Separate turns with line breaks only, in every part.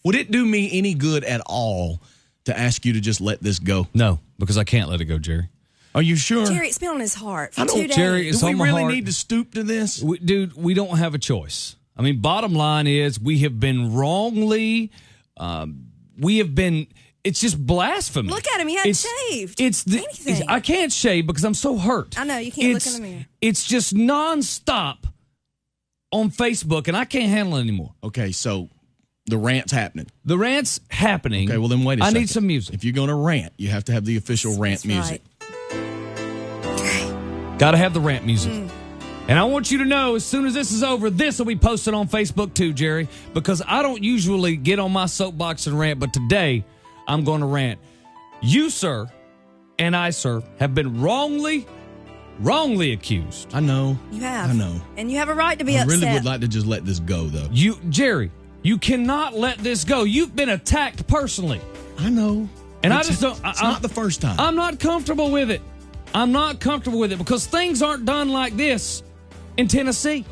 Would it do me any good at all to ask you to just let this go?
No, because I can't let it go, Jerry.
Are you sure?
Jerry, it's been on his heart for
I don't,
2 days.
Jerry, it's
do we
on my
really
heart.
need to stoop to this?
Dude, we don't have a choice. I mean, bottom line is we have been wrongly, it's just blasphemy.
Look at him. He hadn't shaved. Anything.
I can't shave because I'm so hurt.
I know. You can't look in the mirror.
It's just nonstop on Facebook, and I can't handle it anymore.
Okay, so the rant's happening.
The rant's happening.
Okay, well then wait a second.
I need some music.
If you're going to rant, you have to have the official rant
That's
music.
Right.
Got to have the rant music. And I want you to know, as soon as this is over, this will be posted on Facebook too, Jerry, because I don't usually get on my soapbox and rant, but today I'm going to rant. You, sir, and I, sir, have been wrongly accused.
I know.
You have.
I know.
And you have a right to be
I
upset.
really would like to just let this go, though.
Jerry, you cannot let this go. You've been attacked personally.
I know.
And I just don't.
It's not the first time.
I'm not comfortable with it. I'm not comfortable with it because things aren't done like this in Tennessee.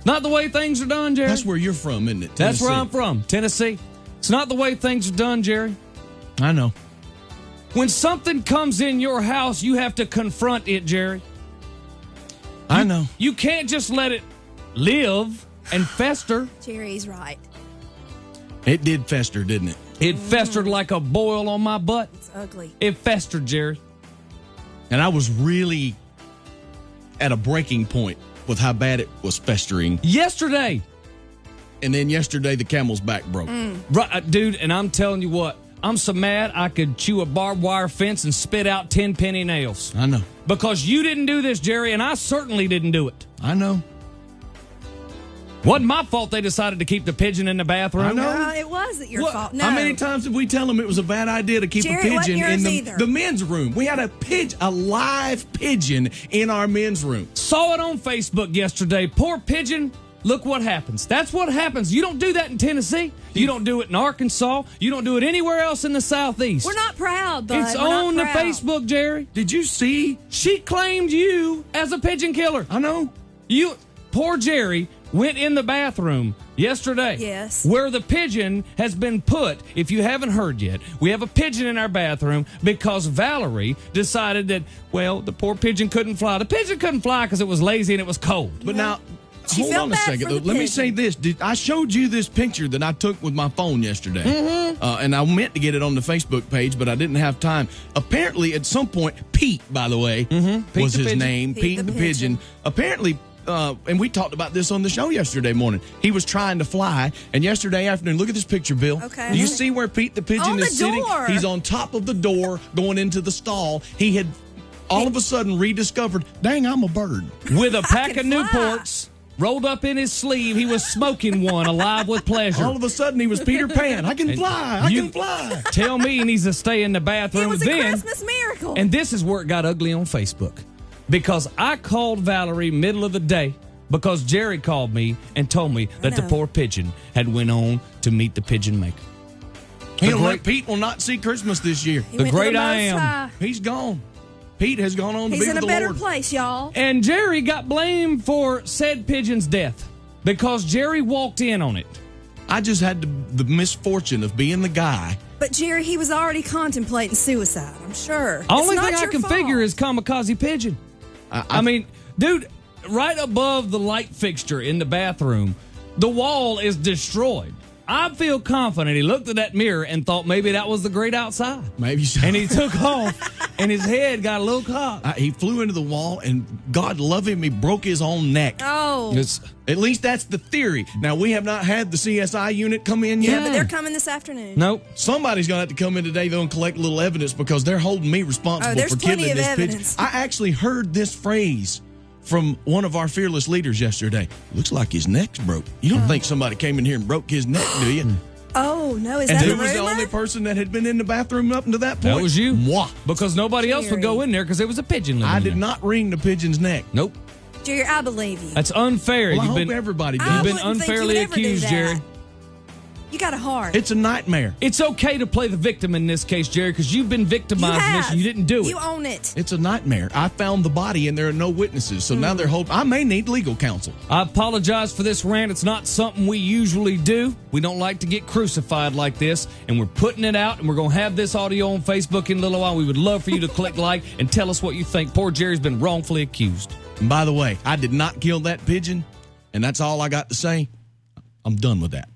Not the way things are done, Jerry.
That's where you're from, isn't it?
That's
Tennessee.
where I'm from, Tennessee. It's not the way things are done, Jerry.
I know.
When something comes in your house, you have to confront it, Jerry.
I know.
You can't just let it live and fester.
Jerry's right.
It did fester, didn't it?
It festered like a boil on my butt.
It's ugly.
It festered, Jerry.
And I was really at a breaking point with how bad it was festering.
Yesterday.
And then yesterday, the camel's back broke.
Right, dude, and I'm telling you what, I'm so mad I could chew a barbed wire fence and spit out 10 penny nails.
I know.
Because you didn't do this, Jerry, and I certainly didn't do it.
I know.
Wasn't my fault they decided to keep the pigeon in the bathroom.
I know.
No, it wasn't your fault. No.
How many times did we tell them it was a bad idea to keep
Jerry,
a pigeon in
either.
the men's room? We had a live pigeon in our men's room.
Saw it on Facebook yesterday. Poor pigeon. Look what happens. That's what happens. You don't do that in Tennessee. You don't do it in Arkansas. You don't do it anywhere else in the Southeast.
We're not proud, bud.
It's
We're not
on the
proud.
Facebook, Jerry.
Did you see?
She claimed you as a pigeon killer.
I know.
Poor Jerry went in the bathroom yesterday.
Yes.
Where the pigeon has been put. If you haven't heard yet, we have a pigeon in our bathroom because Valerie decided that, well, the poor pigeon couldn't fly. The pigeon couldn't fly because it was lazy and it was cold.
But now,
She
hold
felt
on a
bad
second.
for the
Let me
pigeon.
say this. I showed you this picture that I took with my phone yesterday. And I meant to get it on the Facebook page, but I didn't have time. Apparently, at some point, Pete, by the way,
Pete
was
the
his
pigeon.
name.
Pete the pigeon.
Apparently, and we talked about this on the show yesterday morning. He was trying to fly, and yesterday afternoon, look at this picture, Bill.
Okay.
Do you see where Pete the pigeon
On the
is sitting?
door.
He's on top of the door going into the stall. He had all of a sudden rediscovered, dang, I'm a bird.
With a pack of
can fly.
Newports rolled up in his sleeve, he was smoking one, alive with pleasure.
All of a sudden, he was Peter Pan. I can fly. I can fly.
Tell me he needs to stay in the bathroom.
It was a
then,
Christmas miracle.
and this is where it got ugly on Facebook. Because I called Valerie middle of the day because Jerry called me and told me that the
know.
poor pigeon had went on to meet the pigeon maker.
Pete will not see Christmas this year.
He
the
went to
great
the
I
Most
am.
High.
He's gone. Pete has gone on to
He's
be
in
with
a
the
better
Lord.
place, y'all.
And Jerry got blamed for said pigeon's death because Jerry walked in on it.
I just had the misfortune of being the guy.
But Jerry, he was already contemplating suicide, I'm sure.
Only
It's not
thing I
your
can
fault.
figure is kamikaze pigeon. I mean, dude, right above the light fixture in the bathroom, the wall is destroyed. I feel confident he looked at that mirror and thought maybe that was the great outside.
Maybe so.
And he took off, and his head got a little caught.
He flew into the wall, and God love him, he broke his own neck.
Oh.
At least that's the theory. Now, we have not had the CSI unit come in yet.
Yeah, but they're coming this afternoon.
Nope.
Somebody's going to have to come in today, though, and collect a little evidence because they're holding me responsible
there's
for
plenty
killing
of
this
evidence.
pigeon. I actually heard this phrase from one of our fearless leaders yesterday. Looks like his neck's broke. You don't think somebody came in here and broke his neck, do you?
Oh, no, is
And
that
who
the
was the
rumor?
only person that had been in the bathroom up until that point?
That was you.
Moi.
Because nobody else would go in there because there was a pigeon living
I
in
did
there.
not wring the pigeon's neck.
Nope.
Jerry, I believe you.
That's unfair.
Well, I
You've
hope
been
everybody
I
does.
You've been
wouldn't think you
unfairly
would ever do
accused,
that.
Jerry.
You got a heart.
It's a nightmare.
It's okay to play the victim in this case, Jerry, because you've been victimized in this and you didn't do it.
You own it.
It's a nightmare. I found the body and there are no witnesses. So now they're hoping I may need legal counsel.
I apologize for this rant. It's not something we usually do. We don't like to get crucified like this, and we're putting it out, and we're going to have this audio on Facebook in a little while. We would love for you to click like and tell us what you think. Poor Jerry's been wrongfully accused.
And by the way, I did not kill that pigeon, and that's all I got to say. I'm done with that.